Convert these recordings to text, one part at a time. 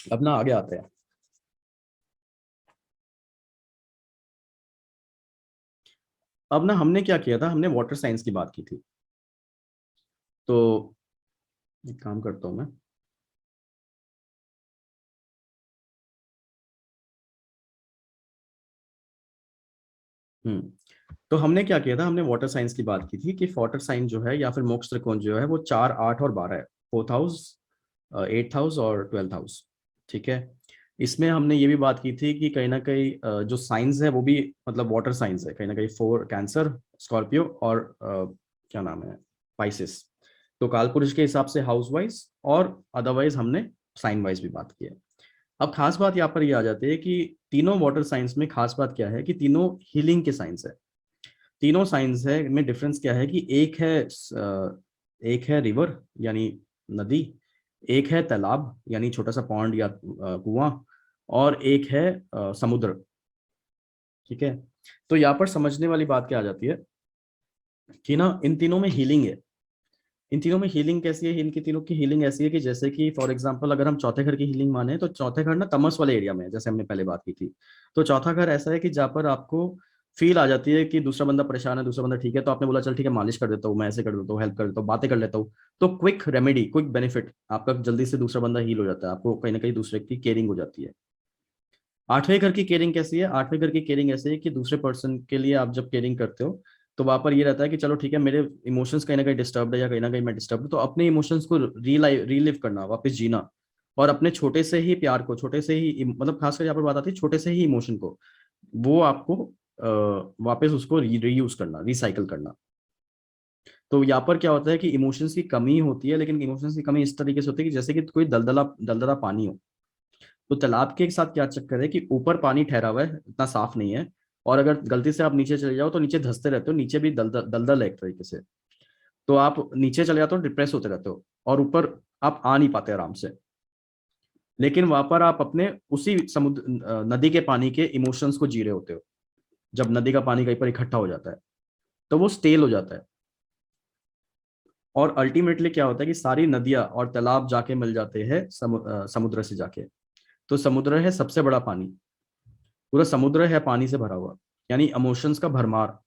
अब ना आगे आते हैं। अब ना हमने क्या किया था, हमने वाटर साइंस की बात की थी। तो एक काम करता हूँ मैं। तो हमने क्या किया था, हमने वाटर साइंस की बात की थी कि वाटर साइंस जो है या फिर मोक्ष त्रिकोण जो है वो 4, 8 और 12 है। 4th हाउस, 8th हाउस और 12th हाउस। ठीक है। इसमें हमने ये भी बात की थी कि कहीं ना कहीं जो साइंस है वो भी मतलब वाटर साइंस है कहीं ना कहीं। 4 कैंसर, स्कॉर्पियो और क्या नाम है, पाइसिस। तो कालपुरुष के हिसाब से हाउस वाइज और अदरवाइज हमने साइन वाइज भी बात की है। अब खास बात यहाँ पर ये आ जाती है कि तीनों वाटर साइंस में खास बात क्या है कि तीनों हीलिंग के साइंस है। तीनों साइंस है में डिफरेंस क्या है कि एक है रिवर यानी नदी, एक है तालाब यानी छोटा सा पॉन्ड या कुआं, और एक है समुद्र। ठीक है। तो यहाँ पर समझने वाली बात क्या आ जाती है कि ना इन तीनों में हीलिंग है। इन तीनों में हीलिंग कैसी है, इनकी तीनों की हीलिंग ऐसी है कि जैसे कि फॉर एग्जांपल अगर हम चौथे घर की हीलिंग माने तो चौथे घर ना तमस वाले एरिया में है, जैसे हमने पहले बात की थी। तो चौथा घर ऐसा है कि जहाँ पर आपको फील आ जाती है कि दूसरा बंदा परेशान है, दूसरा बंदा ठीक है, तो आपने बोला चल ठीक है मालिश कर देता हूँ, मैं ऐसे कर देता हूँ, हेल्प कर देता हूँ, बातें कर लेता हूँ। तो क्विक रेमेडी, क्विक बेनिफिट, आपका जल्दी से दूसरा बंदा हील हो जाता है, आपको कहीं ना कहीं दूसरे की केयरिंग हो जाती है। आठवें घर की केयरिंग कैसी है, आठवें घर की केयरिंग ऐसी है कि दूसरे पर्सन के लिए आप जब केयरिंग करते हो तो वहां पर ये रहता है कि चलो ठीक है मेरे इमोशंस कहीं ना कहीं डिस्टर्ब है या कहीं ना कहीं मैं डिस्टर्ब हूं, तो अपने इमोशंस को रीलिव करना, वापस जीना। और अपने छोटे से ही प्यार को, छोटे से ही मतलब खासकर यहाँ पर बात आती है छोटे से ही इमोशन को, वो आपको वापस उसको रीयूज करना, रिसाइकल करना। तो यहाँ पर क्या होता है कि इमोशंस की कमी होती है, लेकिन इमोशंस की कमी इस तरीके से होती है कि जैसे कि कोई दलदला दलदला पानी हो। तो तालाब के साथ क्या चक्कर है कि ऊपर पानी ठहरा हुआ है, इतना साफ नहीं है, और अगर गलती से आप नीचे चले जाओ तो नीचे धंसते रहते हो, नीचे भी दलदल दलदल है एक तरीके से। तो आप नीचे चले जाते हो, डिप्रेस होते रहते हो, और ऊपर आप आ नहीं पाते आराम से। लेकिन वहां पर आप अपने उसी समुद्र नदी के पानी के इमोशंस को जी रहे होते हो। जब नदी का पानी कहीं पर इकट्ठा हो जाता है तो वो स्टेल हो जाता है। और अल्टीमेटली क्या होता है कि सारी नदियां और तालाब जाके मिल जाते हैं समुद्र से जाके। तो समुद्र है सबसे बड़ा पानी, पूरा समुद्र है पानी से भरा हुआ, यानी इमोशंस का भरमार।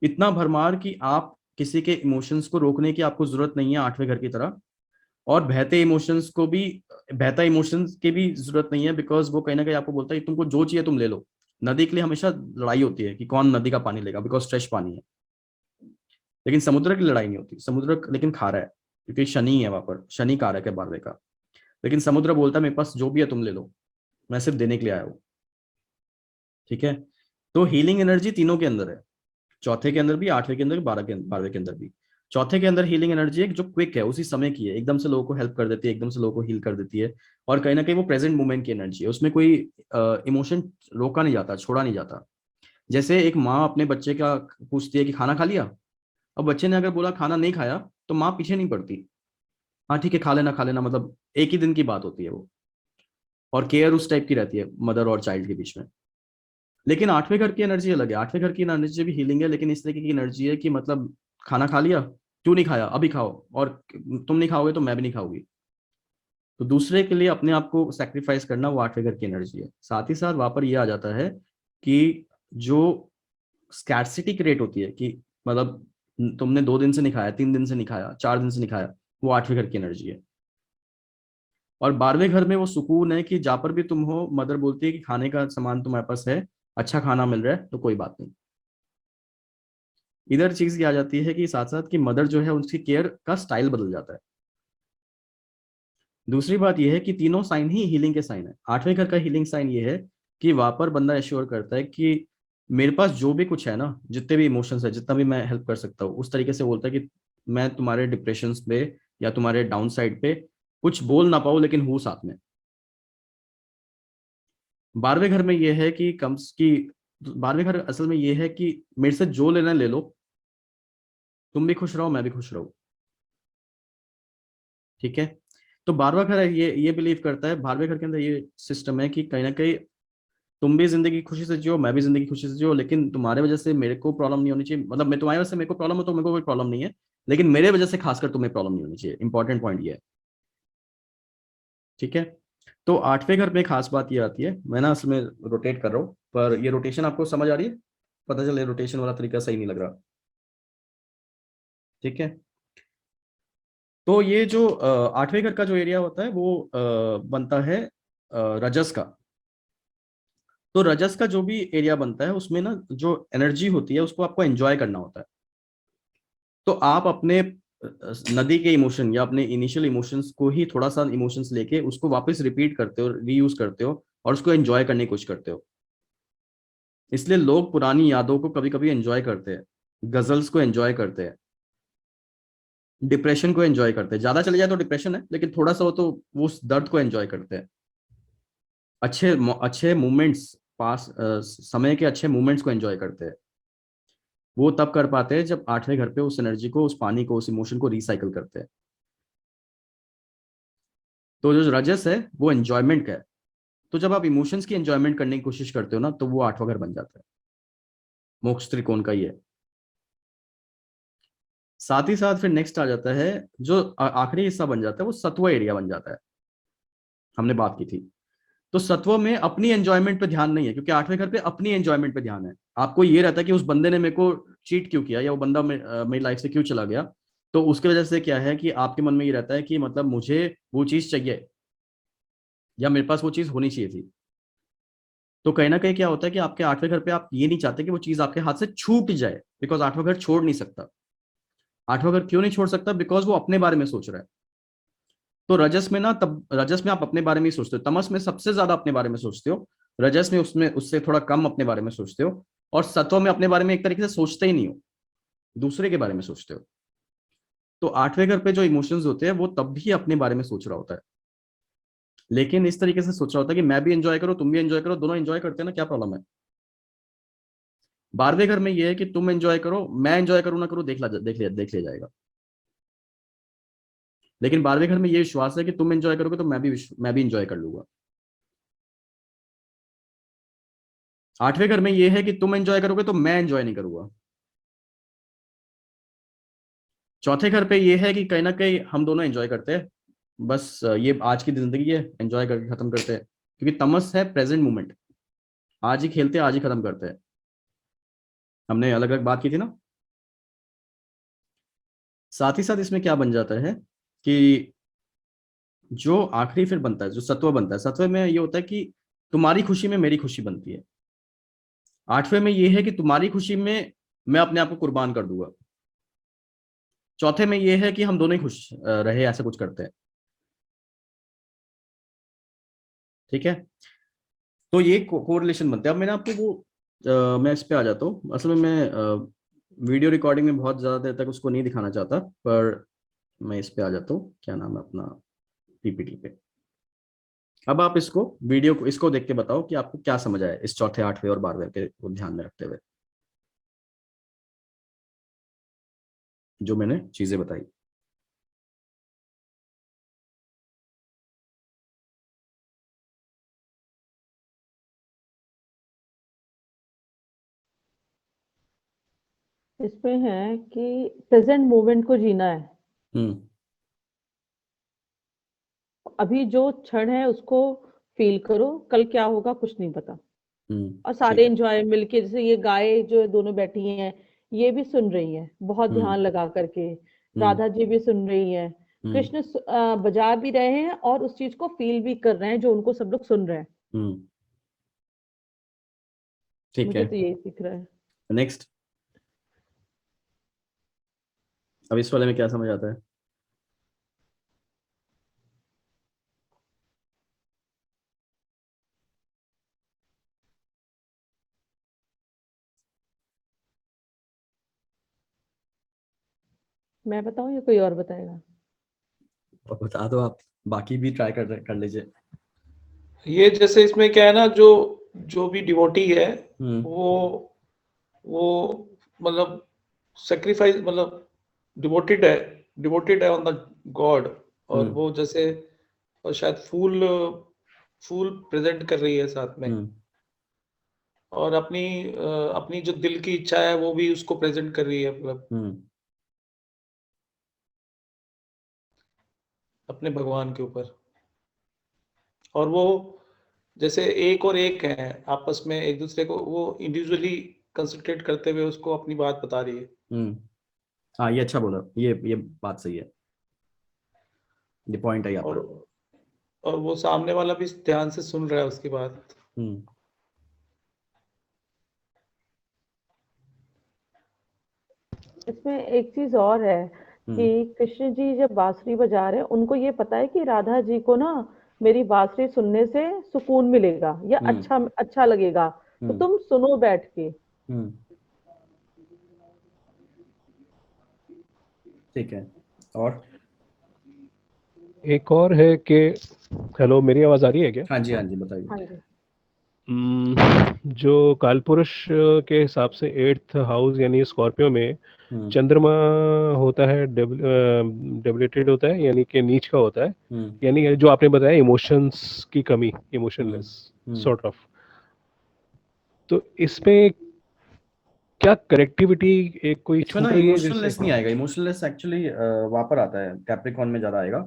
इतना भरमार कि आप किसी के इमोशंस को रोकने की आपको जरूरत नहीं है आठवें घर की तरह। और बहते इमोशंस को भी, बहता इमोशंस की भी जरूरत नहीं है, बिकॉज वो कहीं ना कहीं आपको बोलता है कि तुमको जो चाहिए तुम ले लो। नदी के लिए हमेशा लड़ाई होती है कि कौन नदी का पानी लेगा, बिकॉज फ्रेश पानी है। लेकिन समुद्र की लड़ाई नहीं होती, समुद्र लेकिन खारा है, क्योंकि शनि है वहां पर, शनि कारक है बारहवें का। लेकिन समुद्र बोलता है मेरे पास जो भी है तुम ले लो, मैं सिर्फ देने के लिए आया हूँ। ठीक है। तो हीलिंग एनर्जी तीनों के अंदर है, चौथे के अंदर भी, आठवें के अंदर भी, 12वें के अंदर भी। चौथे के अंदर हीलिंग एनर्जी है जो क्विक है, उसी समय की है, एकदम से लोगों को हेल्प कर देती है, एकदम से लोगों को हील कर देती है। और कहीं ना कहीं वो प्रेजेंट मोमेंट की एनर्जी है, उसमें कोई इमोशन रोका नहीं जाता, छोड़ा नहीं जाता। जैसे एक माँ अपने बच्चे का पूछती है कि खाना खा लिया। अब बच्चे ने अगर बोला खाना नहीं खाया, तो माँ पीछे नहीं पड़ती, हाँ ठीक है खा लेना खा लेना, मतलब एक ही दिन की बात होती है वो। और केयर उस टाइप की रहती है मदर और चाइल्ड के बीच में। लेकिन आठवें घर की एनर्जी अलग है, आठवें घर की एनर्जी भी हीलिंग है, लेकिन इस तरीके की एनर्जी है कि मतलब खाना खा लिया, क्यों नहीं खाया, अभी खाओ, और तुम नहीं खाओगे तो मैं भी नहीं खाऊंगी। तो दूसरे के लिए अपने आप को सेक्रीफाइस करना, वो आठवें घर की एनर्जी है। साथ ही साथ वहां पर यह आ जाता है कि जो स्कैर्सिटी क्रिएट होती है कि मतलब तुमने 2 दिन से नहीं खाया, 3 दिन से नहीं खाया, 4 दिन से नहीं खाया, वो आठवें घर की एनर्जी है। और 12वें घर में वो सुकून है कि जहां पर भी तुम हो, मदर बोलती है कि खाने का सामान तुम्हारे पास है, अच्छा खाना मिल रहा है तो कोई बात नहीं। इधर चीज ये आ जाती है कि साथ साथ कि मदर जो है उसकी केयर का स्टाइल बदल जाता है। दूसरी बात यह है कि तीनों साइन ही हीलिंग के साइन है। आठवें घर का हीलिंग साइन ये है कि वहां पर बंदा एश्योर करता है कि मेरे पास जो भी कुछ है ना, जितने भी इमोशंस है, जितना भी मैं हेल्प कर सकता हूँ, उस तरीके से बोलता है कि मैं तुम्हारे डिप्रेशन पे या तुम्हारे डाउन साइड पे कुछ बोल ना पाऊँ, लेकिन हूँ साथ में। 12वें घर में यह है कि कम्स की 12वें घर असल में यह है कि मेरे से जो लेना है ले लो, तुम भी खुश रहो मैं भी खुश रहूं। ठीक है। तो 12वां घर है ये बिलीव करता है, 12वें घर के अंदर ये सिस्टम है कि कहीं ना कहीं तुम भी जिंदगी खुशी से जियो, मैं भी जिंदगी खुशी से जियो, लेकिन तुम्हारे वजह से मेरे को प्रॉब्लम नहीं होनी चाहिए, मतलब मैं तुम्हारी वजह से मेरे को प्रॉब्लम हो तो मेरे को कोई प्रॉब्लम नहीं है, लेकिन मेरे वजह से खासकर तुम्हें प्रॉब्लम नहीं होनी चाहिए, इंपॉर्टेंट पॉइंट ये है। ठीक है। तो 8वें घर में खास बात ये आती है, मैं ना असल में रोटेट कर रहा हूँ, पर ये रोटेशन आपको समझ आ रही है? पता चले रोटेशन वाला तरीका सही नहीं लग रहा। ठीक है। तो ये जो 8वें घर का जो एरिया होता है वो बनता है रजस का। तो रजस का जो भी एरिया बनता है उसमें ना जो एनर्जी होती है उसको आपको एंजॉय करना होता है। तो आप अपने नदी के इमोशन या अपने इनिशियल इमोशंस को ही थोड़ा सा इमोशंस लेके उसको वापस रिपीट करते हो, रीयूज करते हो और उसको एंजॉय करने की कोशिश करते हो। इसलिए लोग पुरानी यादों को कभी कभी एंजॉय करते हैं, गजल्स को एंजॉय करते हैं, डिप्रेशन को एंजॉय करते हैं। ज्यादा चले जाए तो डिप्रेशन है, लेकिन थोड़ा सा हो तो वो उस दर्द को एंजॉय करते हैं। अच्छे अच्छे मोमेंट्स, पास समय के अच्छे मोमेंट्स को एंजॉय करते हैं। वो तब कर पाते हैं जब 8वें घर पे उस एनर्जी को, उस पानी को, उस इमोशन को रिसाइकल करते हैं। तो जो रजस है वो एंजॉयमेंट का है। तो जब आप इमोशंस की एंजॉयमेंट करने की कोशिश करते हो ना, तो वो 8वां घर बन जाता है। मोक्ष त्रिकोण का ही है। साथ ही साथ फिर नेक्स्ट आ जाता है जो आखिरी हिस्सा बन जाता है, वो सत्व एरिया बन जाता है। हमने बात की थी। तो सत्व में अपनी एंजॉयमेंट पे ध्यान नहीं है, क्योंकि 8वें घर पे अपनी एंजॉयमेंट पे ध्यान है। आपको ये रहता है कि उस बंदे ने मेरे को चीट क्यों किया, या वो बंदा मेरी लाइफ से क्यों चला गया। तो उसकी वजह से क्या है कि आपके मन में ये रहता है कि मतलब मुझे वो चीज चाहिए, या मेरे पास वो चीज होनी चाहिए थी। तो कहीं ना कहीं क्या होता है कि आपके 8वें घर पे आप ये नहीं चाहते कि वो चीज आपके हाथ से छूट जाए, बिकॉज 8वां घर छोड़ नहीं सकता। 8वां घर क्यों नहीं छोड़ सकता? बिकॉज वो अपने बारे में सोच रहा है। तो रजस में ना, तब रजस में आप अपने बारे में ही सोचते हो, तमस में सबसे ज्यादा अपने बारे में सोचते हो, रजस में उसमें उससे थोड़ा कम अपने बारे में सोचते हो, और सत्व में अपने बारे में एक तरीके से सोचते ही नहीं हो, दूसरे के बारे में सोचते हो। तो 8वें घर पे जो इमोशंस होते हैं वो तब भी अपने बारे में सोच रहा होता है, लेकिन इस तरीके से सोच रहा होता है कि मैं भी एंजॉय करूं, तुम भी एंजॉय करो, दोनों एंजॉय करते हैं ना, क्या प्रॉब्लम है? 12वें घर में ये है कि तुम एंजॉय करो, मैं एंजॉय करूं ना करूं, देख लिया जाएगा। लेकिन 12वें घर में ये विश्वास है कि तुम एंजॉय करोगे तो मैं भी एंजॉय कर लूंगा। 8वें घर में ये है कि तुम एंजॉय करोगे तो मैं एंजॉय नहीं करूंगा। चौथे घर पे ये है कि कहीं ना कहीं हम दोनों एंजॉय करते हैं, बस ये आज की जिंदगी है, एंजॉय करके खत्म करते हैं। क्योंकि तमस है प्रेजेंट मोमेंट, आज ही खेलते हैं, आज ही खत्म करते हैं। हमने अलग अलग बात की थी ना। साथ ही साथ इसमें क्या बन जाता है कि जो आखिरी फिर बनता है, जो सत्व बनता है, सत्व में ये होता है कि तुम्हारी खुशी में मेरी खुशी बनती है। 8वें में ये है कि तुम्हारी खुशी में मैं अपने आप को कुर्बान कर दूंगा। चौथे में ये है कि हम दोनों ही खुश रहे, ऐसा कुछ करते हैं। ठीक है। तो ये कोरिलेशन बनता है। अब मैंने आपको वो मैं इस पे आ जाता हूँ। असल में मैं वीडियो रिकॉर्डिंग में बहुत ज़्यादा देर तक उसको नहीं दिखाना चाहता, पर मैं इस पे आ जाता हूँ, क्या नाम है अपना, पीपीटी पे। अब आप इसको, वीडियो को, इसको देख के बताओ कि आपको क्या समझ आया इस चौथे, 8वें और 12वें के को ध्यान में रखते हुए, जो मैंने चीजें बताई। इसमें है कि प्रेजेंट मोमेंट को जीना है। हम्म। अभी जो क्षण है उसको फील करो, कल क्या होगा कुछ नहीं पता। और ठीक सारे है। एंजॉय मिलके, जैसे ये गाय जो दोनों बैठी हैं, ये भी सुन रही है बहुत हम्म। ध्यान लगा करके। हम्म। राधा जी भी सुन रही है। हम्म। कृष्ण बजा भी रहे हैं और उस चीज को फील भी कर रहे हैं जो उनको सब लोग सुन रहे हैं। हम्म। ठीक मुझे है। तो यही दिख रहा है। नेक्स्ट। अब इस वाले में क्या समझ आता है? मैं बताऊं या कोई और बताएगा? और बता दो आप, बाकी भी ट्राई कर लीजिए। ये जैसे इसमें क्या है ना, जो जो भी डिवोटी है, हम्म। वो वो मतलब सेक्रीफाइस, मतलब डिवोटेड है, डिवोटेड है ऑन द गॉड। और हम्म। वो जैसे, और शायद फूल फूल प्रेजेंट कर रही है साथ में। हम्म। और अपनी जो दिल की इच्छा है वो भी उसको प्रेजेंट कर रही है, मतलब हम्म। अपने भगवान के ऊपर। और वो जैसे एक और एक है आपस में एक दूसरे को वो इंडिविजुअली कंसंट्रेट करते हुए उसको अपनी बात बता रही है। हाँ ये अच्छा बोला, ये बात सही है, ये पॉइंट है यहाँ और पर। और वो सामने वाला भी ध्यान से सुन रहा है उसकी बात। हम्म इसमें एक चीज और है हम्म कि कृष्ण जी जब बांसुरी बजा रहे हैं उनको ये पता है कि राधा जी को ना मेरी बांसुरी सुनने से सुकून मिलेगा या हम्म अच्छा अच्छा लगेगा, तो हम्म तुम सुनो बैठ के। हम्म ठीक है। और एक और है कि हेलो, मेरी आवाज आ रही है क्या? हाँ जी बताइए। हाँ जी। जो कालपुरुष के हिसाब से 8th हाउस यानी स्कॉर्पियो में हम्म चंद्रमा होता है, डेबिलिटेड होता है, यानी कि नीच का होता है, हम्म यानी कि जो आपने बताया इमोशंस की कमी, इमोशनलेस हम्म सॉर्ट ऑफ। तो इसमें क्या करेक्टिविटी एक कोई इसमें ना छूट रही है जैसे? इमोशनलेस नहीं आएगा, इमोशनलेस एक्चुअली वहां पर आता है, कैप्रिकॉन में ज्यादा आएगा,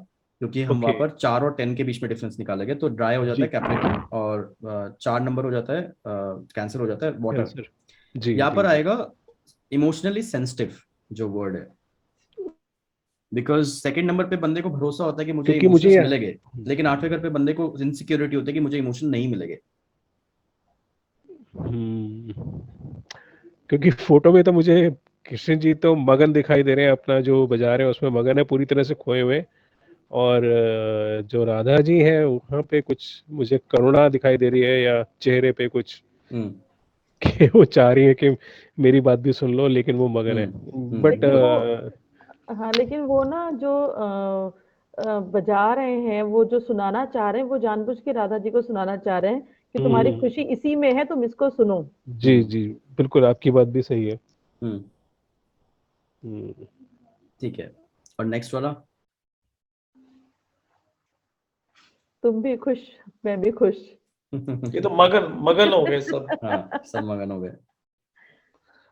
क्योंकि हम वहां ओके, पर 4 और 10 के बीच में डिफरेंस निकालेंगे, तो ड्राई हो जाता जी, है कैप्रिकॉन, और 4 नंबर हो जाता है कैंसर, हो जाता है वाटर। आंसर, जी यहाँ जी पर जी। आएगा इमोशनली सेंसिटिव जो वर्ड है, बिकॉज सेकंड नंबर पे बंदे को भरोसा होता है कि मुझे क्योंकि मुझे इमोशंस मिलेंगे, लेकिन 8वें घर पे बंदे को इनसिक्योरिटी होती है कि मुझे इमोशन नहीं मिलेंगे। हम्म, क्योंकि फोटो में तो मुझे कृष्ण जी तो मगन दिखाई दे रहे हैं, अपना जो बजा रहे हैं उसमें मगन है, पूरी तरह से खोए हुए। और जो राधा जी हैं वहाँ पे कुछ मुझे करुणा दिखाई दे रही है, या चेहरे पे कुछ हम्म कि वो चाह रही है कि मेरी बात भी सुन लो, लेकिन वो मगन है। बट लेकिन वो हाँ, लेकिन वो ना जो बजा रहे हैं, वो जो सुनाना चाह रहे हैं, वो जानबूझ के राधा जी को सुनाना चाह रहे हैं कि तुम्हारी खुशी इसी में है, तुम इसको सुनो। जी हम्म जी, बिल्कुल आपकी बात भी सही है। हम्म हम्म, ठीक है। और नेक्स्ट वाला। तुम भी खुश, मैं भी खुश। ये तो मगन मगन हो गए सब। हाँ सब मगन हो गए।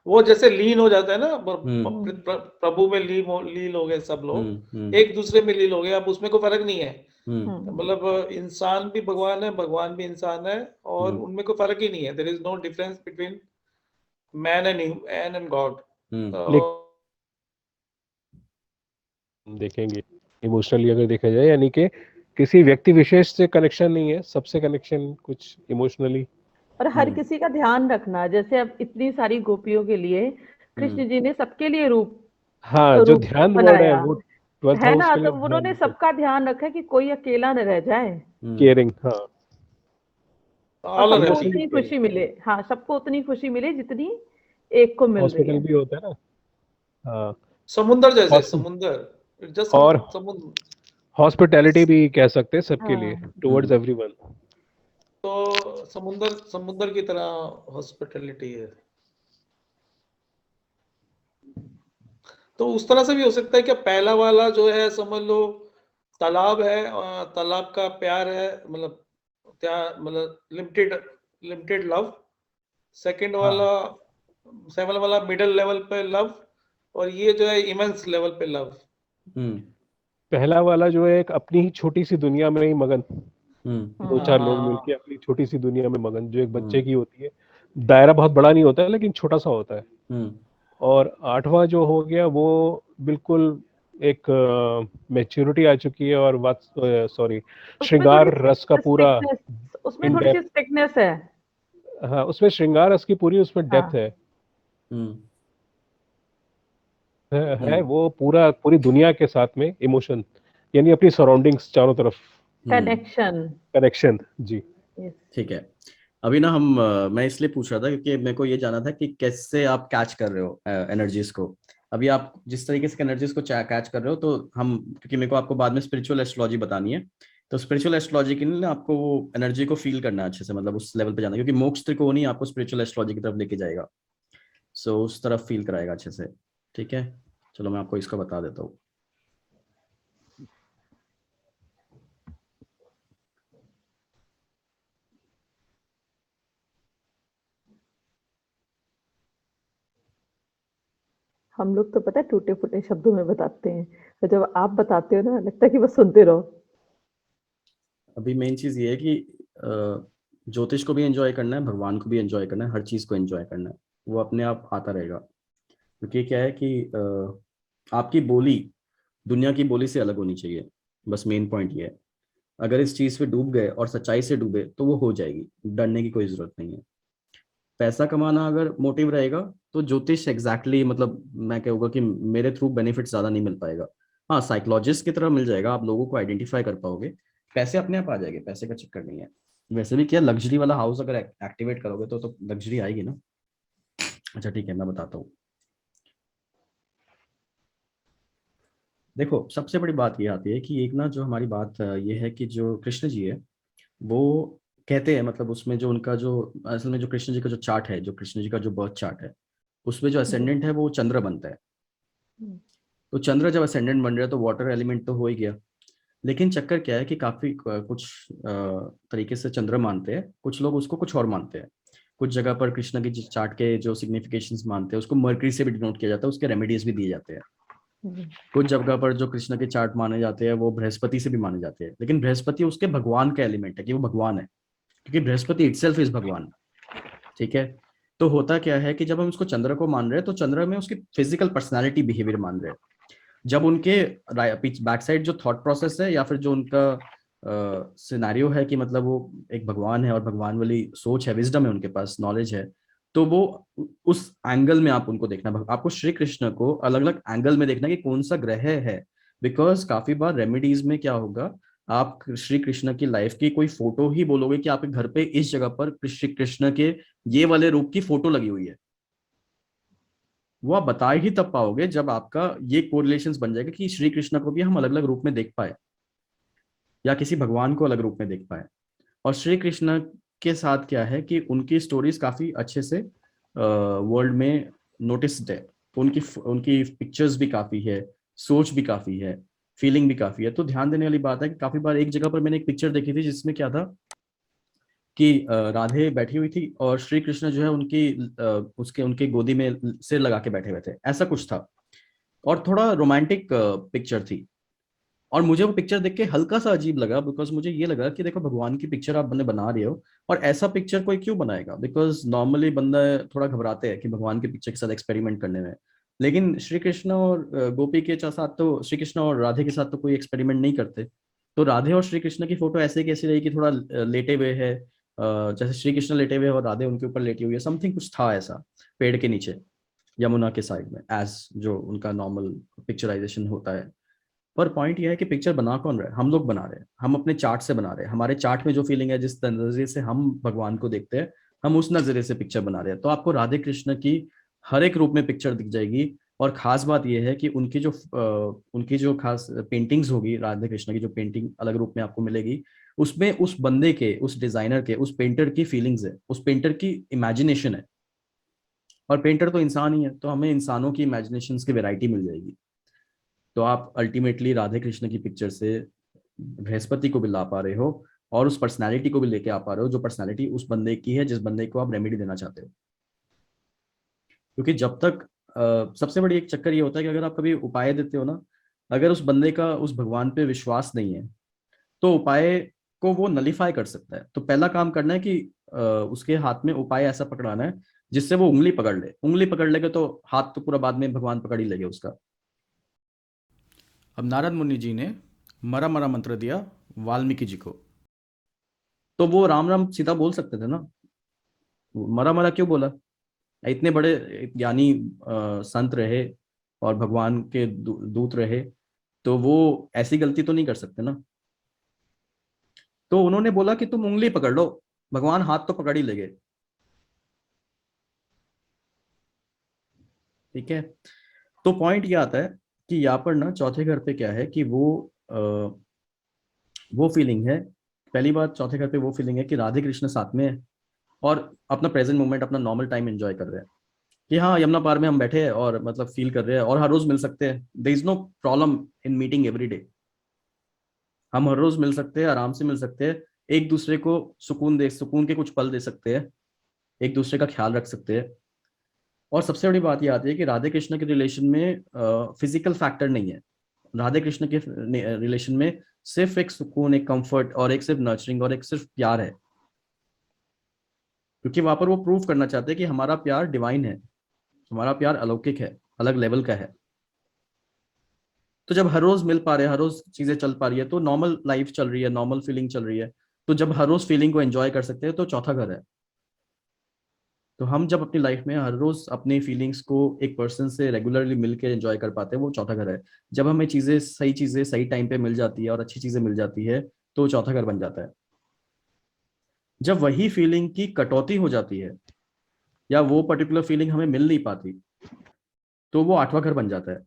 वो जैसे लीन हो जाता है ना हम्म प्रभु में लीन हो गए सब लोग, हम्म एक दूसरे में लीन हो गए, अब उसमें कोई फर्क नहीं है। हम्म हम्म मतलब इंसान भी भगवान है, भगवान भी इंसान है, और हम्म उनमें कोई फर्क ही नहीं है। There is no difference between man and God. लेकिन देखेंगे इमोशनली अगर देखा जाए, यानी कि किसी व्यक्ति विशेष से कनेक्शन नहीं है, सबसे कनेक्शन कुछ इमोशनली। और हर किसी का ध्यान रखना, जैसे अब इतनी सारी गोपियों के लिए हम्म कृष्ण जी ने सबके लिए रूप हाँ, जो रूप ध्यान वर्ड है बनाया वो 12th है हाउस ना, के लिए तो ध्यान, उन्होंने बिल्कुल सबका ध्यान रखा कि कोई अकेला न रह जाए, केयरिंग, हाँ, और ऑल आर सबको हैप्पी। इमोशनली उतनी केयरिंग। खुशी मिले। हाँ, सबको उतनी खुशी मिले जितनी एक को मिल रही हॉस्पिटल है। भी होता है ना। हाँ, समुंदर जैसे, हॉस्पिटल समुंदर जस्ट और समुद्र। हॉस्पिटैलिटी भी कह सकते हैं सबके लिए, हाँ, टुवर्ड्स एवरीवन। तो समुंदर समुंदर की तरह हॉस्पिटैलिटी है। तो उस तरह से भी हो सकता है कि पहला वाला जो है समझ लो तालाब है, और तालाब का प्यार है, मतलब क्या, मतलब लिमिटेड लिमिटेड लव। सेकंड हाँ, वाला, सेवन वाला मिडिल लेवल पे लव, और ये जो है इमेंस लेवल पे लव। हम्म पहला वाला जो है एक अपनी ही छोटी सी दुनिया में ही मगन, दो हम्म चार लोग हाँ, मिलके अपनी छोटी सी दुनिया में मगन, जो एक बच्चे हम्म की होती है। दायरा बहुत बड़ा नहीं होता है, लेकिन छोटा सा होता है। हम्म और 8वां जो हो गया वो बिल्कुल एक मैच्योरिटी आ चुकी है, और बात, सॉरी, उसमें थोड़ी श्रृंगार रस का पूरा स्ट्रिक्टनेस, उसमें इन थोड़ी सी डेप्थ। स्ट्रिक्टनेस है। हाँ, उसमें श्रृंगार रस की पूरी उसमें डेप्थ हाँ, हम्म है हम्म वो पूरा पूरी दुनिया के साथ में इमोशन, यानी अपनी सराउंडिंग्स चारों तरफ हम्म कनेक्शन। कनेक्शन, जी। ठीक है। अभी ना मैं इसलिए पूछ रहा था क्योंकि मेरे को ये जानना था कि कैसे आप कैच कर रहे हो एनर्जीज को। अभी आप जिस तरीके से एनर्जीज को कैच कर रहे हो, तो हम, क्योंकि मेरे को आपको बाद में स्पिरिचुअल एस्ट्रोलॉजी बतानी है, तो स्पिरिचुअल एस्ट्रोलॉजी के लिए ना आपको वो एनर्जी को फील करना है अच्छे से, मतलब उस लेवल पे जाना है, क्योंकि मोक्ष त्रिकोण ही आपको स्पिरिचुअल एस्ट्रोलॉजी की तरफ लेके जाएगा। सो उस तरफ फील कराएगा अच्छे से। ठीक है, चलो मैं आपको इसका बता देता हूँ। हम लोग तो पता है टूटे फूटे शब्दों में बताते हैं, और जब आप बताते हो ना लगता है कि बस सुनते रहो। अभी मेन चीज ये है कि ज्योतिष को भी एंजॉय करना है, भगवान को भी एंजॉय करना है, हर चीज को एंजॉय करना है, वो अपने आप आता रहेगा। क्योंकि क्या है कि आपकी बोली दुनिया की बोली से अलग होनी चाहिए, बस मेन पॉइंट ये है। अगर इस चीज पे डूब गए और सच्चाई से डूबे तो वो हो जाएगी, डरने की कोई जरूरत नहीं है। पैसा कमाना अगर मोटिव रहेगा तो ज्योतिष एग्जैक्टली मतलब मैं कहूँगा कि मेरे थ्रू बेनिफिट ज्यादा नहीं मिल पाएगा। हाँ, साइकोलॉजिस्ट की तरह मिल जाएगा, आप लोगों को आइडेंटिफाई कर पाओगे, पैसे अपने आप आ जाएंगे, पैसे का चक्कर नहीं है। वैसे भी क्या, लग्जरी वाला हाउस अगर एक्टिवेट करोगे तो लग्जरी आएगी ना। अच्छा ठीक है, मैं बताता हूँ। देखो, सबसे बड़ी बात ये आती है कि एक ना जो हमारी बात ये है कि जो कृष्ण जी है वो कहते हैं, मतलब उसमें जो उनका जो असल में जो कृष्ण जी का जो चार्ट है, जो कृष्ण जी का जो बर्थ चार्ट है, उसमें जो असेंडेंट है वो चंद्र बनता है। हम्म। तो चंद्र जब असेंडेंट बन रहा है तो वाटर एलिमेंट तो हो ही गया। लेकिन चक्कर क्या है कि काफी कुछ तरीके से चंद्र मानते हैं, कुछ लोग उसको कुछ और मानते हैं। कुछ जगह पर कृष्ण की चार्ट के जो सिग्निफिकेशंस मानते हैं उसको मर्करी से भी डिनोट किया जाता है, उसके रेमेडीज भी दिए जाते हैं। कुछ जगह पर जो कृष्ण के चार्ट माने जाते हैं वो बृहस्पति से भी माने जाते हैं, लेकिन बृहस्पति उसके भगवान का एलिमेंट है कि वो भगवान है, क्योंकि बृहस्पति इटसेल्फ इज भगवान। ठीक है। तो होता क्या है कि जब हम उसको चंद्र को मान रहे हैं तो चंद्र में उसकी फिजिकल पर्सनालिटी बिहेवियर मान रहे हैं। जब उनके बैक साइड जो थॉट प्रोसेस है या फिर जो उनका सिनेरियो है कि मतलब वो एक भगवान है और भगवान वाली सोच है, विजडम है उनके पास, नॉलेज है, तो वो उस एंगल में आप उनको देखना, आपको श्री कृष्ण को अलग अलग एंगल में देखना कि कौन सा ग्रह है। बिकॉज काफी बार रेमेडीज में क्या होगा, आप श्री कृष्ण की लाइफ की कोई फोटो ही बोलोगे कि आपके घर पे इस जगह पर श्री कृष्ण के ये वाले रूप की फोटो लगी हुई है, वो आप बता ही तब पाओगे जब आपका ये कोरिलेशंस बन जाएगा कि श्री कृष्ण को भी हम अलग अलग रूप में देख पाए या किसी भगवान को अलग रूप में देख पाए। और श्री कृष्ण के साथ क्या है कि उनकी स्टोरीज काफी अच्छे से वर्ल्ड में नोटिस्ड है, उनकी उनकी पिक्चर्स भी काफी है, सोच भी काफी है, फीलिंग भी काफी है। तो ध्यान देने वाली बात है कि काफी बार एक जगह पर मैंने एक पिक्चर देखी थी जिसमें क्या था कि राधे बैठी हुई थी और श्री कृष्ण जो है उनकी उसके उनके गोदी में सिर लगा के बैठे हुए थे, ऐसा कुछ था। और थोड़ा रोमांटिक पिक्चर थी। और मुझे वो पिक्चर देख के हल्का सा अजीब लगा, बिकॉज मुझे ये लगा कि देखो भगवान की पिक्चर आप बना रहे हो और ऐसा पिक्चर कोई क्यों बनाएगा, बिकॉज नॉर्मली बंदा थोड़ा घबराते हैं कि भगवान की पिक्चर के साथ एक्सपेरिमेंट करने में। लेकिन श्री कृष्ण और गोपी के साथ तो, श्री कृष्ण और राधे के साथ तो कोई एक्सपेरिमेंट नहीं करते। तो राधे और श्री कृष्ण की फोटो ऐसे कैसी रही कि थोड़ा लेटे हुए है, जैसे श्री कृष्ण लेटे हुए और राधे उनके ऊपर लेटी हुई है, समथिंग कुछ था ऐसा, पेड़ के नीचे, यमुना के साइड में, एज जो उनका नॉर्मल पिक्चराइजेशन होता है। पर पॉइंट ये है कि पिक्चर बना कौन रहा है, हम लोग बना रहे हैं, हम अपने चार्ट से बना रहे हैं, हमारे चार्ट में जो फीलिंग है, जिस नजरिए से हम भगवान को देखते हैं, हम उस नजरिए से पिक्चर बना रहे हैं। तो आपको राधे कृष्ण की हर एक रूप में पिक्चर दिख जाएगी। और खास बात यह है कि उनकी जो खास पेंटिंग्स होगी, राधे कृष्ण की जो पेंटिंग अलग रूप में आपको मिलेगी, उसमें उस बंदे के, उस डिजाइनर के, उस पेंटर की फीलिंग्स है, उस पेंटर की इमेजिनेशन है। और पेंटर तो इंसान ही है, तो हमें इंसानों की इमेजिनेशंस की वैरायटी मिल जाएगी। तो आप अल्टीमेटली राधे कृष्ण की पिक्चर से बृहस्पति को भी ला पा रहे हो और उस पर्सनालिटी को भी लेके आ पा रहे हो, जो पर्सनालिटी उस बंदे की है जिस बंदे को आप रेमेडी देना चाहते हो। क्योंकि जब तक सबसे बड़ी एक चक्कर ये होता है कि अगर आप कभी उपाय देते हो ना, अगर उस बंदे का उस भगवान पे विश्वास नहीं है तो उपाय को वो नलीफाई कर सकता है। तो पहला काम करना है कि उसके हाथ में उपाय ऐसा पकड़ाना है जिससे वो उंगली पकड़ ले। उंगली पकड़ लेगा तो हाथ तो पूरा बाद में भगवान पकड़ ही लेंगे उसका। अब नारद मुनि जी ने मरा मरा मंत्र दिया वाल्मीकि जी को, तो वो राम राम सीता बोल सकते थे ना, मरा मरा क्यों बोला? इतने बड़े ज्ञानी संत रहे और भगवान के दूत रहे, तो वो ऐसी गलती तो नहीं कर सकते ना। तो उन्होंने बोला कि तुम उंगली पकड़ लो, भगवान हाथ तो पकड़ ही लेंगे। ठीक है। तो पॉइंट ये आता है कि यहाँ पर ना चौथे घर पे क्या है कि वो फीलिंग है। पहली बात, चौथे घर पे वो फीलिंग है कि राधे कृष्ण साथ में है और अपना प्रेजेंट मोमेंट, अपना नॉर्मल टाइम एंजॉय कर रहे हैं, कि हाँ यमुना पार में हम बैठे हैं और मतलब फील कर रहे हैं और हर रोज मिल सकते हैं। There is no problem in meeting every day. हम हर रोज मिल सकते हैं, आराम से मिल सकते हैं, एक दूसरे को सुकून के कुछ पल दे सकते हैं, एक दूसरे का ख्याल रख सकते हैं। और सबसे बड़ी बात ये आती है कि राधे कृष्ण के रिलेशन में फिजिकल फैक्टर नहीं है। राधे कृष्ण के रिलेशन में सिर्फ एक सुकून, एक कंफर्ट और एक सिर्फ नर्चरिंग और एक सिर्फ प्यार है, क्योंकि वहां पर वो प्रूव करना चाहते हैं कि हमारा प्यार डिवाइन है, हमारा प्यार अलौकिक है, अलग लेवल का है। तो जब हर रोज मिल पा रहे हैं, हर रोज चीजें चल पा रही है, तो नॉर्मल लाइफ चल रही है, नॉर्मल फीलिंग चल रही है, तो जब हर रोज फीलिंग को एंजॉय कर सकते हैं तो चौथा घर है। तो हम जब अपनी लाइफ में हर रोज अपनी फीलिंग्स को एक पर्सन से रेगुलरली मिल के एंजॉय कर पाते हैं, वो चौथा घर है। जब हमें चीजें सही टाइम पे मिल जाती है और अच्छी चीजें मिल जाती है, तो वो चौथा घर बन जाता है। जब वही फीलिंग की कटौती हो जाती है या वो पर्टिकुलर फीलिंग हमें मिल नहीं पाती, तो वो आठवां घर बन जाता है।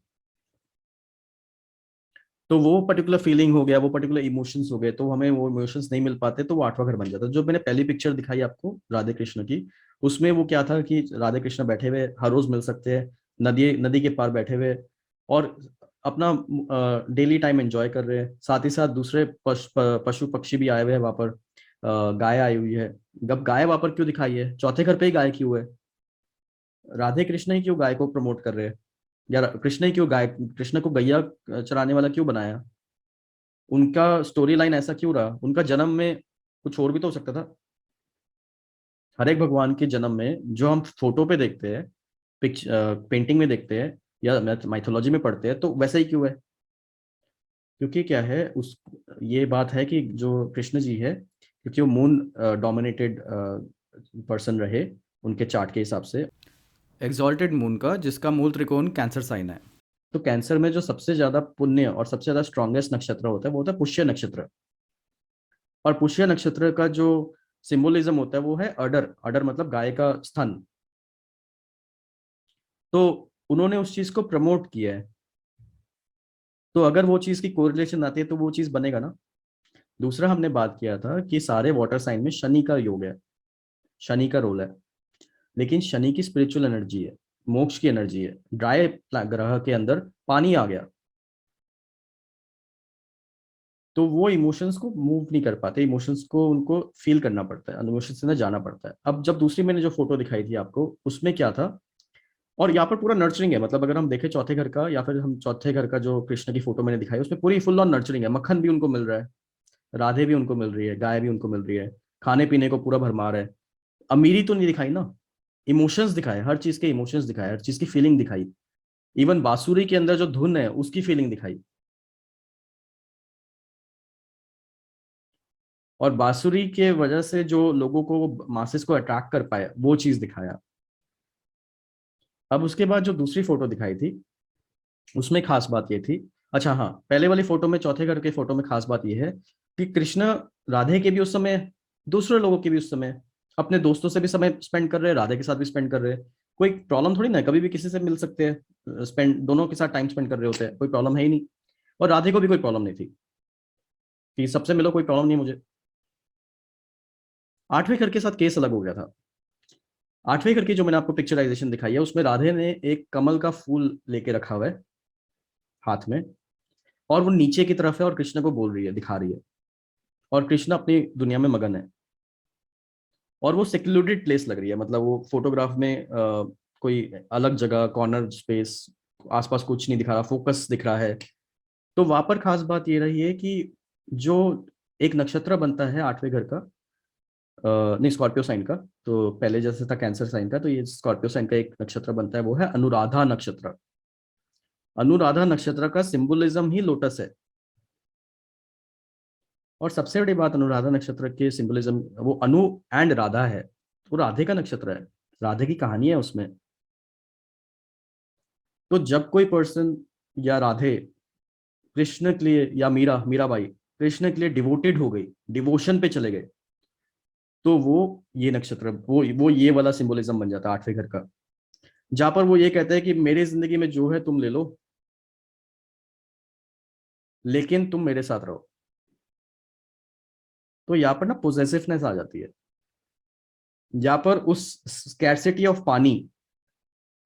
तो वो पर्टिकुलर फीलिंग हो गया, वो पर्टिकुलर इमोशंस हो गए, तो हमें वो इमोशंस नहीं मिल पाते, तो वो आठवां घर बन जाता है। जो मैंने पहली पिक्चर दिखाई आपको राधे कृष्ण की, उसमें वो क्या था कि राधे कृष्ण बैठे हुए हर रोज मिल सकते हैं, नदी नदी के पार बैठे हुए, और अपना डेली टाइम एंजॉय कर रहे हैं। साथ ही साथ दूसरे पशु पक्षी भी आए हुए हैं वहां पर, गाय आई हुई है। अब गाय वहां पर क्यों दिखाई है, चौथे घर पे ही गाय क्यों है? राधे कृष्ण ही क्यों गाय को प्रमोट कर रहे हैं? या कृष्ण ही क्यों गाय, कृष्ण को गैया चराने वाला क्यों बनाया? उनका स्टोरी लाइन ऐसा क्यों रहा? उनका जन्म में कुछ और भी तो हो सकता था। हर एक भगवान के जन्म में जो हम फोटो पे देखते हैं, पेंटिंग में देखते हैं या माइथोलॉजी में पढ़ते हैं, तो वैसा ही क्यों है? क्योंकि क्या है उस, ये बात है कि जो कृष्ण जी है, क्योंकि वो मून डोमिनेटेड पर्सन रहे उनके चार्ट के हिसाब से, एग्जॉल्टेड मून का, जिसका मूल त्रिकोण कैंसर साइन है। तो कैंसर में जो सबसे ज्यादा पुण्य और सबसे ज्यादा स्ट्रॉन्गेस्ट नक्षत्र होता है वो होता है पुष्य नक्षत्र। और पुष्य नक्षत्र का जो सिंबोलिज्म होता है वो है अडर। अडर मतलब गाय का स्तन। तो उन्होंने उस चीज को प्रमोट किया है, तो अगर वो चीज की कोरिलेशन आती है तो वो चीज बनेगा ना। दूसरा हमने बात किया था कि सारे वाटर साइन में शनि का योग है, शनि का रोल है, लेकिन शनि की स्पिरिचुअल एनर्जी है, मोक्ष की एनर्जी है। ड्राई ग्रह के अंदर पानी आ गया, तो वो इमोशंस को मूव नहीं कर पाते, इमोशंस को उनको फील करना पड़ता है, इमोशंस से ना जाना पड़ता है। अब जब दूसरी मैंने जो फोटो दिखाई थी आपको, उसमें क्या था, और यहाँ पर पूरा नर्चरिंग है, मतलब अगर हम देखें चौथे घर का, या फिर हम चौथे घर का जो कृष्ण की फोटो मैंने दिखाई, उसमें पूरी फुल ऑन नर्चरिंग है। मक्खन भी उनको मिल रहा है, राधे भी उनको मिल रही है, गाय भी उनको मिल रही है, खाने पीने को पूरा भरमार है। अमीरी तो नहीं दिखाई ना, इमोशंस दिखाए, हर चीज के इमोशंस दिखाए, हर चीज की फीलिंग दिखाई। इवन बांसुरी के अंदर जो धुन है उसकी फीलिंग दिखाई, और बांसुरी के वजह से जो लोगों को, मासेस को अट्रैक्ट कर पाए, वो चीज दिखाया। अब उसके बाद जो दूसरी फोटो दिखाई थी, उसमें खास बात ये थी, अच्छा हाँ, पहले वाली फोटो में, चौथे घर के फोटो में खास बात ये है कि कृष्ण राधे के भी उस समय, दूसरे लोगों के भी उस समय, अपने दोस्तों से भी समय स्पेंड कर रहे हैं, राधे के साथ भी स्पेंड कर रहे हैं। कोई प्रॉब्लम थोड़ी ना है, कभी भी किसी से मिल सकते हैं, स्पेंड दोनों के साथ टाइम स्पेंड कर रहे होते हैं, कोई प्रॉब्लम है ही नहीं। और राधे को भी कोई प्रॉब्लम नहीं थी कि सबसे मिलो, कोई प्रॉब्लम नहीं मुझे। आठवें घर के साथ केस अलग हो गया था। आठवें घर की जो मैंने आपको पिक्चराइजेशन दिखाई है, उसमें राधे ने एक कमल का फूल लेके रखा हुआ है हाथ में, और वो नीचे की तरफ है और कृष्ण को बोल रही है, दिखा रही है, और कृष्ण अपनी दुनिया में मगन है। और वो सेक्लूडेड प्लेस लग रही है, मतलब वो फोटोग्राफ में कोई अलग जगह, कॉर्नर स्पेस, आसपास कुछ नहीं दिखा रहा, फोकस दिख रहा है। तो वहां पर खास बात ये रही है कि जो एक नक्षत्र बनता है आठवें घर का, नहीं स्कॉर्पियो साइन का, तो पहले जैसे था कैंसर साइन का, तो ये स्कॉर्पियो साइन का एक नक्षत्र बनता है, वो है अनुराधा नक्षत्र। अनुराधा नक्षत्र का सिंबलिज्म ही लोटस है। और सबसे बड़ी बात, अनुराधा नक्षत्र के सिंबलिज्म, वो अनु एंड राधा है, वो राधे का नक्षत्र है, राधे की कहानी है उसमें। तो जब कोई पर्सन या राधे कृष्ण के लिए, या मीराबाई कृष्ण के लिए डिवोटेड हो गई, डिवोशन पे चले गए, तो वो ये नक्षत्र, वो ये वाला सिंबलिज्म बन जाता है आठवें घर का, जहां पर वो ये कहते हैं कि मेरी जिंदगी में जो है तुम ले लो, लेकिन तुम मेरे साथ रहो। तो यहाँ पर ना पोजेसिवनेस आ जाती है, यहाँ पर उस स्कैरसिटी ऑफ पानी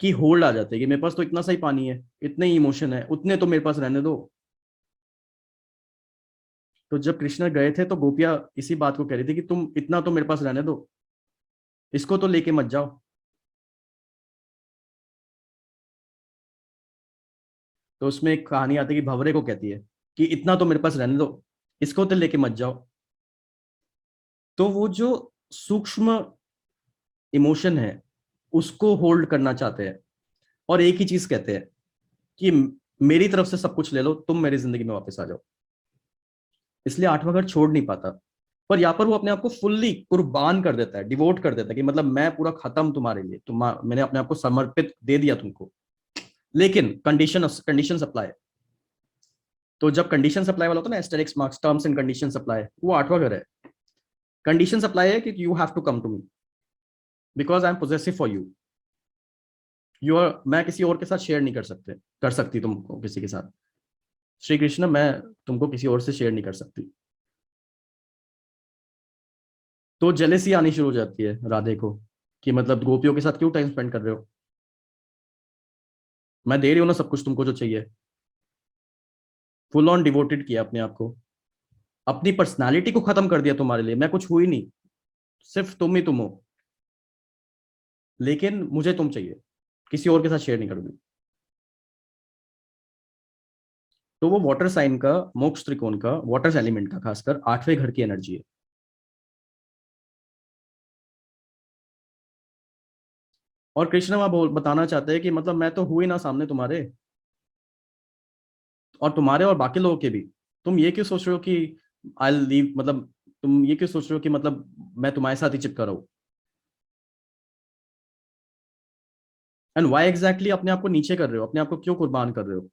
की होल्ड आ जाती है कि मेरे पास तो इतना सा ही पानी है, इतने ही इमोशन है, उतने तो मेरे पास रहने दो। तो जब कृष्ण गए थे तो गोपियां इसी बात को कह रही थी कि तुम इतना तो मेरे पास रहने दो, इसको तो लेके मत जाओ। तो उसमें एक कहानी आती है कि भंवरे को कहती है कि इतना तो मेरे पास रहने दो, इसको तो लेके मत जाओ। तो वो जो सूक्ष्म इमोशन है उसको होल्ड करना चाहते हैं और एक ही चीज कहते हैं कि मेरी तरफ से सब कुछ ले लो, तुम मेरी जिंदगी में वापस आ जाओ। इसलिए आठवां घर छोड़ नहीं पाता। पर यहाँ पर वो अपने आप को फुल्ली कुर्बान कर देता है, डिवोट कर देता है कि मतलब मैं पूरा खत्म तुम्हारे लिए, मैंने अपने आप को समर्पित दे दिया तुमको। लेकिन कंडीशन अप्लाई। तो जब कंडीशन अप्लाई वाला होता है ना, asterisk marks, terms and condition apply, वो आठवां घर है। कंडीशन अप्लाई है कि you have to come to me because I am possessive for you. मैं किसी और के साथ शेयर नहीं कर सकती तुमको किसी के साथ। श्री कृष्ण, मैं तुमको किसी और से शेयर नहीं कर सकती। तो जेलेसी आनी शुरू हो जाती है राधे को कि मतलब गोपियों के साथ क्यों टाइम स्पेंड कर रहे हो, मैं दे रही हूं ना सब कुछ तुमको जो चाहिए। फुल ऑन डिवोटेड किया अपने आप को, अपनी पर्सनालिटी को खत्म कर दिया तुम्हारे लिए। मैं कुछ हुई नहीं, सिर्फ तुम ही तुम हो, लेकिन मुझे तुम चाहिए, किसी और के साथ शेयर नहीं करूंगी। तो वो वाटर साइन का, मोक्ष त्रिकोण का, वाटर एलिमेंट का खासकर 8वें घर की एनर्जी है। और कृष्ण वहां बताना चाहते हैं कि मतलब मैं तो हुई ना सामने तुम्हारे, और तुम्हारे और बाकी लोगों के भी। तुम ये क्यों सोच रहे हो कि आई लीव, मतलब तुम ये क्यों सोच रहे हो कि मतलब मैं तुम्हारे साथ ही चिपका रहा हूं। एंड वाई एग्जैक्टली अपने आप को नीचे कर रहे हो, अपने आप को क्यों कुर्बान कर रहे हो।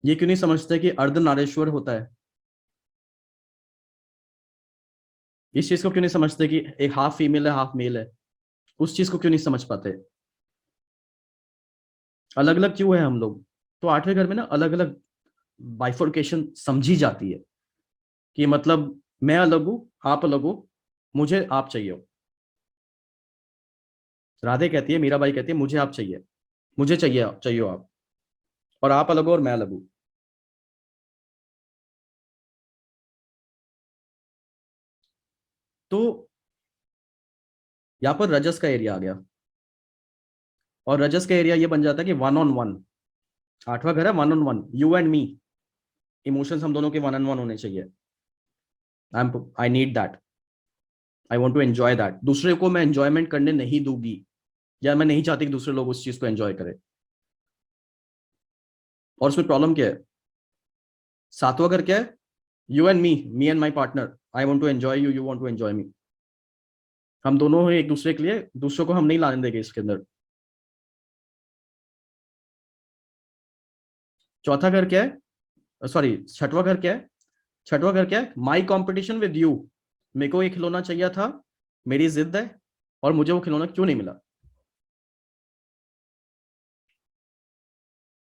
ये क्यों नहीं समझते कि अर्धनारेश्वर होता है। इस चीज को क्यों नहीं समझते कि एक हाफ फीमेल है हाफ मेल है। उस चीज को क्यों नहीं समझ पाते। अलग अलग क्यों है हम लोग। तो 8वें घर में ना अलग अलग बाइफोर्केशन समझी जाती है कि मतलब मैं अलग हूं, आप अलग हो, मुझे आप चाहिए हो। राधे कहती है, मीराबाई कहती है, मुझे आप चाहिए, मुझे चाहिए हो आप, और आप अलग हो और मैं अलग हूं। तो यहाँ पर रजस का एरिया आ गया, और रजस का एरिया ये बन जाता है कि वन ऑन वन। 8वां घर है one on one, you and me. Emotions हम दोनों के वन ऑन वन होने चाहिए। I need that, I want to enjoy that. दूसरे को मैं एंजॉयमेंट करने नहीं दूंगी, या मैं नहीं चाहती कि दूसरे लोग उस चीज को एंजॉय करें। और उसमें प्रॉब्लम क्या है। 7वां घर क्या है, you and me and my partner, I want to enjoy you, you want to enjoy me. हम दोनों ही एक दूसरे के लिए, दूसरों को हम नहीं लाने देंगे इसके अंदर। चौथा घर क्या है, सॉरी छठवां घर क्या है। छठवां घर क्या है, माई कॉम्पिटिशन विद यू। मेरे को एक खिलौना चाहिए था, मेरी जिद है, और मुझे वो खिलौना क्यों नहीं मिला।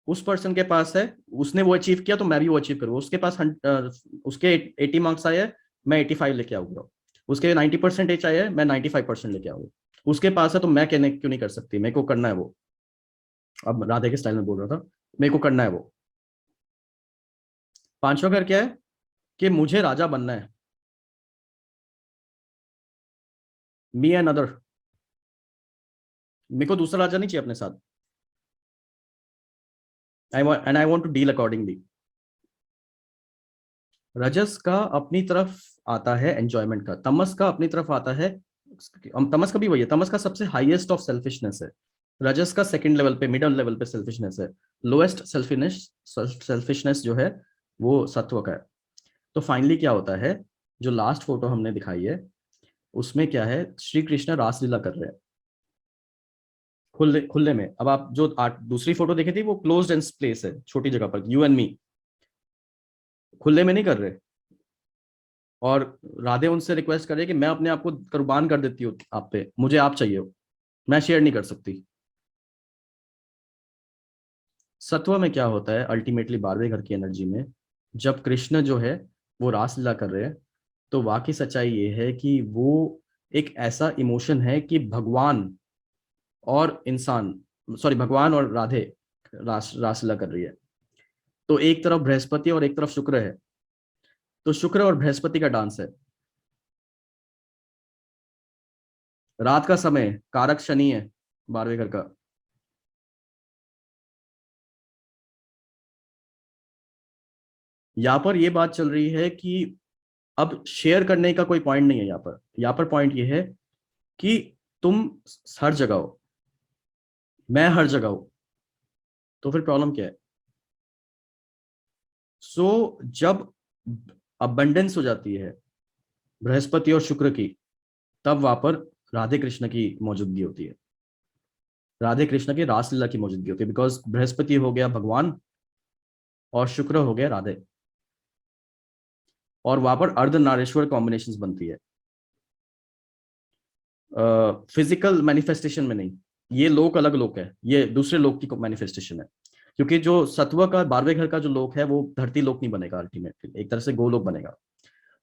उस पर्सन के पास है, उसने वो अचीव किया तो मैं भी वो अचीव करूँ। उसके पास उसके 80 मार्क्स आए हैं, मैं 85 लेके आऊंगा। उसके 90% आए हैं, मैं 95% लेके आऊंगा। उसके पास है तो मैं कहने क्यों नहीं कर सकती, मेरे को करना है वो। अब राधे के स्टाइल में बोल रहा था, मेरे को करना है वो। पांचवा घर क्या है कि मुझे राजा बनना है, मी एंड अदर। मेरे को दूसरा राजा नहीं चाहिए अपने साथ। I want to deal accordingly. रजस का अपनी तरफ आता है एंजॉयमेंट का, तमस का अपनी तरफ आता है। तमस का भी वही है, तमस का सबसे हाईएस्ट ऑफ सेल्फिशनेस है। रजस का सेकंड लेवल पे, मिडिल लेवल पे सेल्फिशनेस है। लोएस्ट सेल्फिशनेस जो है वो सत्व का है। तो फाइनली क्या होता है, जो लास्ट फोटो हमने दिखाई है उसमें क्या है, श्री कृष्ण रासलीला कर रहे हैं खुले खुले में। अब आप जो दूसरी फोटो देखी थी वो क्लोज्ड एंड प्लेस है, छोटी जगह पर, यू एंड मी। खुले में नहीं कर रहे। और राधे उनसे रिक्वेस्ट कर रही है कि मैं अपने आप को कुर्बान कर देती हूँ आप पे, मुझे आप चाहिए हो, मैं शेयर नहीं कर सकती। सत्व में क्या होता है अल्टीमेटली 12वें घर की एनर्जी में, जब कृष्ण जो है वो रासलीला कर रहे हैं, तो वाकई सच्चाई ये है कि वो एक ऐसा इमोशन है कि भगवान और इंसान, सॉरी भगवान और राधे रासलीला कर रही है। तो एक तरफ बृहस्पति और एक तरफ शुक्र है, तो शुक्र और बृहस्पति का डांस है। रात का समय, कारक शनि है 12वें घर का। यहाँ पर ये बात चल रही है कि अब शेयर करने का कोई पॉइंट नहीं है यहाँ पर पॉइंट ये है कि तुम हर जगह हो, मैं हर जगह हूं, तो फिर प्रॉब्लम क्या है? सो जब अबंडेंस हो जाती है बृहस्पति और शुक्र की, तब वहां पर राधे कृष्ण की मौजूदगी होती है, राधे कृष्ण की रासलीला की मौजूदगी होती है, बिकॉज बृहस्पति हो गया भगवान और शुक्र हो गया राधे, और वहां पर अर्धनारीश्वर कॉम्बिनेशंस बनती है। फिजिकल मैनिफेस्टेशन में नहीं, ये लोक अलग लोक है, ये दूसरे लोक की मैनिफेस्टेशन है, क्योंकि जो सत्व का 12वें घर का जो लोक है वो धरती लोक नहीं बनेगा, अल्टीमेटली एक तरह से गोलोक बनेगा,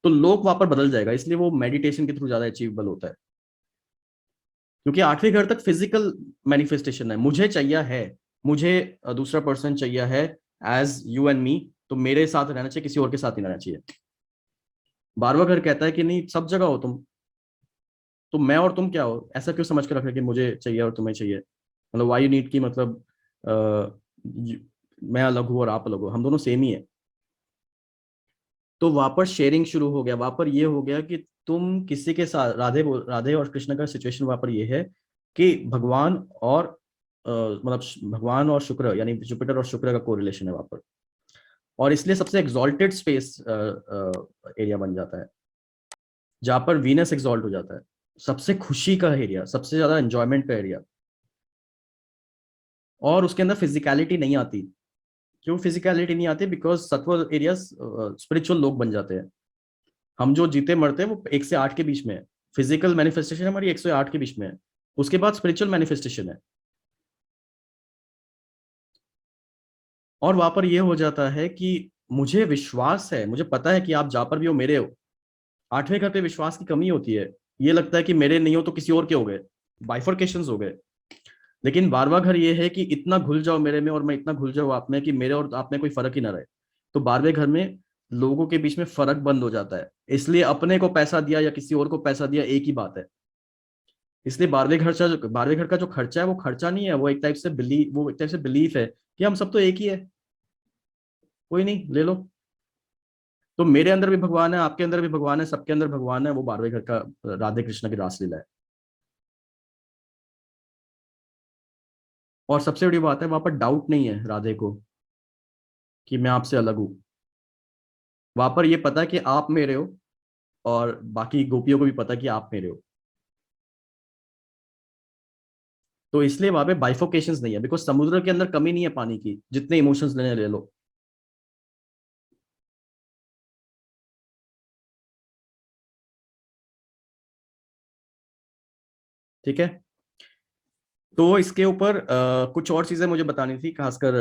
तो लोक वहां पर बदल जाएगा, इसलिए वो मेडिटेशन के थ्रू ज्यादा अचीवेबल होता है, क्योंकि 8वें घर तक फिजिकल मैनिफेस्टेशन है, मुझे चाहिए है, मुझे दूसरा पर्सन चाहिए है एज यू एंड मी, तो मेरे साथ रहना चाहिए, किसी और के साथ नहीं रहना चाहिए। 12वां घर कहता है कि नहीं, सब जगह हो तुम, तो मैं और तुम क्या हो, ऐसा क्यों समझ कर रख रहे कि मुझे चाहिए और तुम्हें चाहिए, मतलब वाई यू नीड की, मतलब मैं अलग हूँ और आप अलग हो, हम दोनों सेम ही है। तो वहां पर शेयरिंग शुरू हो गया, वहां पर ये हो गया कि तुम किसी के साथ, राधे और कृष्ण का सिचुएशन वहां पर ये है कि भगवान और मतलब भगवान और शुक्र, यानी जुपिटर और शुक्र का कोरिलेशन है वहां पर, और इसलिए सबसे एक्सॉल्टेड स्पेस एरिया बन जाता है, जहां पर वीनस एक्सॉल्ट हो जाता है, सबसे खुशी का एरिया, सबसे ज्यादा एंजॉयमेंट का एरिया, और उसके अंदर फिजिकलिटी नहीं आती। क्यों फिजिकलिटी नहीं आती? बिकॉज सत्व एरियाज स्पिरिचुअल लोग बन जाते हैं, हम जो जीते मरते हैं वो 1 से 8 के बीच में है, फिजिकल मैनिफेस्टेशन हमारी 1 से 8 के बीच में है, उसके बाद स्पिरिचुअल मैनिफेस्टेशन है। और वहां पर ये हो जाता है कि मुझे विश्वास है, मुझे पता है कि आप जहां पर भी हो मेरे हो। 8वें घर पे विश्वास की कमी होती है, ये लगता है कि मेरे नहीं हो तो किसी और के हो गए, बाइफर्केशंस हो गए। लेकिन 12वां घर ये है कि इतना घुल जाओ मेरे में और मैं इतना घुल जाऊँ आप में कि मेरे और आप में कोई फर्क ही ना रहे। तो 12वें घर में लोगों के बीच में फर्क बंद हो जाता है, इसलिए अपने को पैसा दिया या किसी और को पैसा दिया एक ही बात है। इसलिए 12वें घर का जो खर्चा है वो खर्चा नहीं है, वो एक टाइप से बिलीफ है कि हम सब तो एक ही है, कोई नहीं ले लो। तो मेरे अंदर भी भगवान है, आपके अंदर भी भगवान है, सबके अंदर भगवान है, वो 12वें घर का राधे कृष्ण की रासलीला है। और सबसे बड़ी बात है, वहां पर डाउट नहीं है राधे को कि मैं आपसे अलग हूं, वहां पर ये पता है कि आप मेरे हो, और बाकी गोपियों को भी पता है कि आप मेरे हो। तो इसलिए वहां पे बाइफोकेशंस नहीं है, बिकॉज समुद्र के अंदर कमी नहीं है पानी की, जितने इमोशंस लेने ले लो। ठीक है, तो इसके ऊपर कुछ और चीजें मुझे बतानी थी, खासकर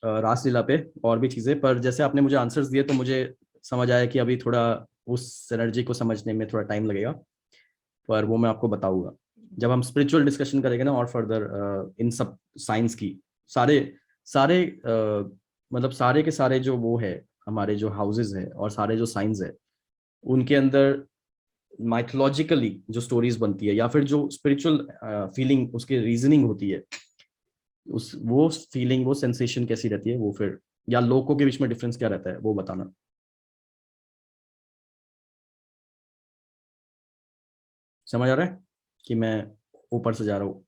रासलीला पे और भी चीजें, पर जैसे आपने मुझे आंसर्स दिए तो मुझे समझ आया कि अभी थोड़ा उस एनर्जी को समझने में थोड़ा टाइम लगेगा, पर वो मैं आपको बताऊंगा जब हम स्पिरिचुअल डिस्कशन करेंगे ना, और फर्दर इन सब साइंस की, सारे सारे मतलब सारे के सारे जो वो है, हमारे जो हाउसेज है और सारे जो साइंस है, उनके अंदर माइथोलॉजिकली जो स्टोरीज बनती है, या फिर जो स्पिरिचुअल फीलिंग, उसकी रीजनिंग होती है, उस वो फीलिंग, वो सेंसेशन कैसी रहती है, वो फिर, या लोगों के बीच में डिफरेंस क्या रहता है वो बताना। समझ आ रहा है कि मैं ऊपर से जा रहा हूँ?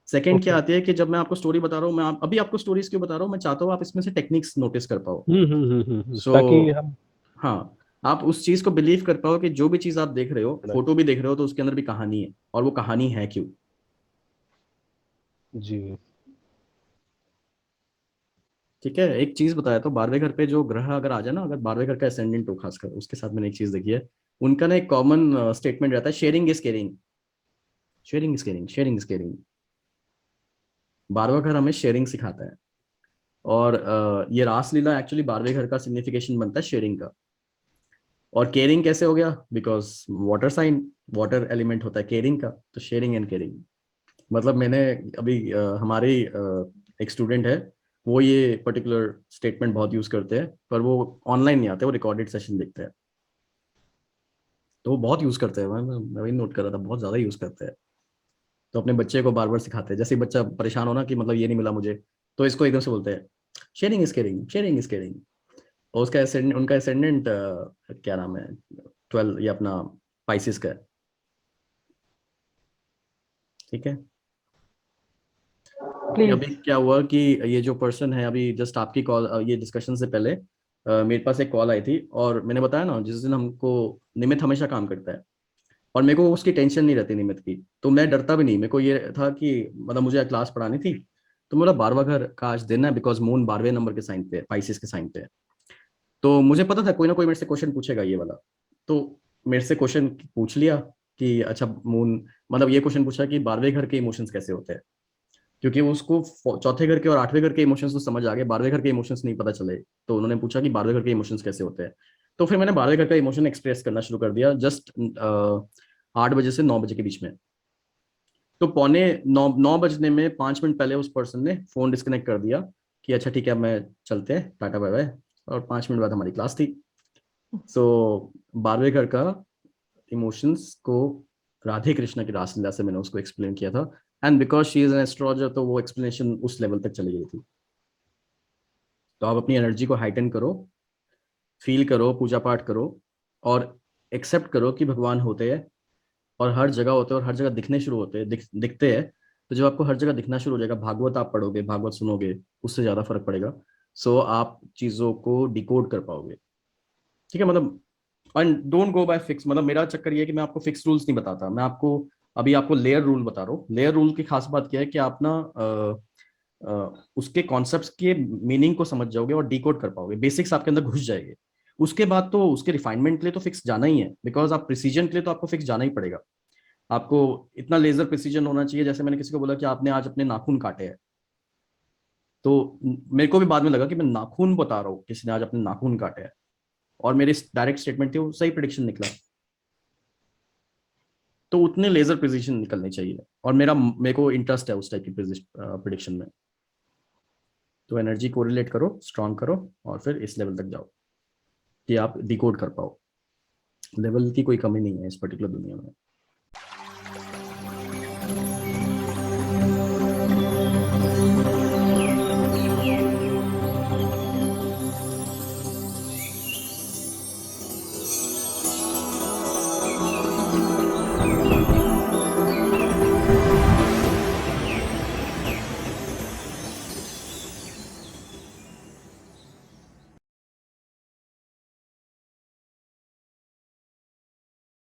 सेकंड क्या ओके। आती है कि जब मैं आपको स्टोरी बता रहा हूँ, अभी आपको स्टोरीज क्यों बता रहा हूँ, मैं चाहता हूँ आप इसमें से टेक्निक्स नोटिस कर पाओ। सो ताकि हम हाँ, आप उस चीज को बिलीव कर पाओ कि जो भी चीज आप देख रहे हो, फोटो भी देख रहे हो, तो उसके अंदर भी कहानी है, और वो कहानी है क्यों। जी। ठीक है, एक चीज बताया तो 12वें घर पे जो ग्रह अगर आ जाए ना, अगर 12वें घर का असेंडेंट हो खासकर, उसके साथ मैंने एक चीज देखी है, उनका ना एक कॉमन स्टेटमेंट रहता है, sharing is caring, sharing is caring, sharing is caring. 12वां घर हमें शेयरिंग सिखाता है, और ये रासलीला एक्चुअली 12वें घर का सिग्निफिकेशन बनता है शेयरिंग का। और केयरिंग कैसे हो गया? Because water sign, water element होता है केयरिंग का, तो शेयरिंग एंड केयरिंग। मतलब मैंने अभी हमारे एक स्टूडेंट है, वो ये पर्टिकुलर स्टेटमेंट बहुत यूज करते हैं, पर वो ऑनलाइन नहीं आते, वो रिकॉर्डेड सेशन देखते हैं, तो वो बहुत यूज करते हैं, मैं वही नोट कर रहा था, बहुत ज्यादा यूज करते हैं। तो अपने बच्चे को बार बार सिखाते हैं, जैसे ही बच्चा परेशान हो ना कि मतलब ये नहीं मिला मुझे, तो इसको एकदम से बोलते हैं sharing is caring, sharing is caring. और उसका एसेंडेंट, उनका एसेंडेंट क्या नाम है, 12, ये अपना पाइसिस का है, ठीक है। प्लीज। अभी क्या हुआ कि ये जो पर्सन है, अभी जस्ट आपकी कॉल, ये डिस्कशन से पहले मेरे पास एक कॉल आई थी, और मैंने बताया ना जिस दिन हमको, निमित हमेशा काम करता है और मेरे को उसकी टेंशन नहीं रहती निमित की, तो मैं डरता भी नहीं। मेरे को ये था कि मतलब मुझे क्लास पढ़ानी थी, तो मेरा 12वां घर का आज दिन है, बिकॉज मून 12वें नंबर के साइन पे, पाइसिस के साइन पे है। तो मुझे पता था कोई ना कोई मेरे से क्वेश्चन पूछेगा ये वाला, तो मेरे से क्वेश्चन पूछ लिया कि अच्छा मून, मतलब ये क्वेश्चन पूछा कि 12वें घर के इमोशंस कैसे होते हैं, क्योंकि उसको चौथे घर के और 8वें घर के इमोशंस तो समझ आ गए, 12वें घर के इमोशंस नहीं पता चले, तो उन्होंने पूछा कि 12वें घर के इमोशंस कैसे होते हैं। तो फिर मैंने 12वें घर का इमोशन एक्सप्रेस करना शुरू कर दिया, जस्ट 8 बजे से 9 बजे के बीच में। तो पौने 9 बजने में 5 मिनट पहले उस पर्सन ने फोन डिस्कनेक्ट कर दिया कि अच्छा ठीक है, मैं चलते हैं, टाटा बाय बाय, और 5 मिनट बाद हमारी क्लास थी। सो 12वें घर का इमोशंस को राधे कृष्णा की रासलीला से मैंने उसको एक्सप्लेन किया था, and because she is an astrologer, तो वो एक्सप्लेनेशन उस लेवल तक चली गई थी। तो आप अपनी एनर्जी को हाइटन करो, फील करो, पूजा पाठ करो, और एक्सेप्ट करो कि भगवान होते हैं और हर जगह होते हैं और हर जगह दिखने शुरू होते हैं, दिखते हैं। तो जब आपको हर जगह दिखना शुरू हो जाएगा, भागवत आप पढ़ोगे, भागवत सुनोगे, उससे ज्यादा फर्क पड़ेगा। सो आप चीजों को डिकोड कर पाओगे, ठीक है। मतलब and don't go by fix, मतलब मेरा चक्कर ये है कि मैं आपको फिक्स रूल्स नहीं बताता, मैं आपको अभी आपको लेयर रूल बता रहा हूँ। लेयर रूल की खास बात क्या है कि आप ना उसके कॉन्सेप्ट्स के मीनिंग को समझ जाओगे और डिकोड कर पाओगे, बेसिक्स आपके अंदर घुस जाएंगे। उसके बाद तो उसके रिफाइनमेंट के लिए तो फिक्स जाना ही है, बिकॉज आप प्रिसीजन के लिए तो आपको फिक्स जाना ही पड़ेगा। आपको इतना लेजर प्रिसीजन होना चाहिए, जैसे मैंने किसी को बोला कि आपने आज अपने नाखून काटे हैं, तो मेरे को भी बाद में लगा कि मैं नाखून बता रहा हूँ, किसी ने आज अपने नाखून काटे हैं, और मेरी डायरेक्ट स्टेटमेंट थी, वो सही प्रिडिक्शन निकला। तो उतने लेजर प्रिसिजन निकलने चाहिए, और मेरे को इंटरेस्ट है उस टाइप की प्रिडिक्शन में। तो एनर्जी को रिलेट करो, स्ट्रांग करो, और फिर इस लेवल तक जाओ कि आप डिकोड कर पाओ। लेवल की कोई कमी नहीं है इस पर्टिकुलर दुनिया में।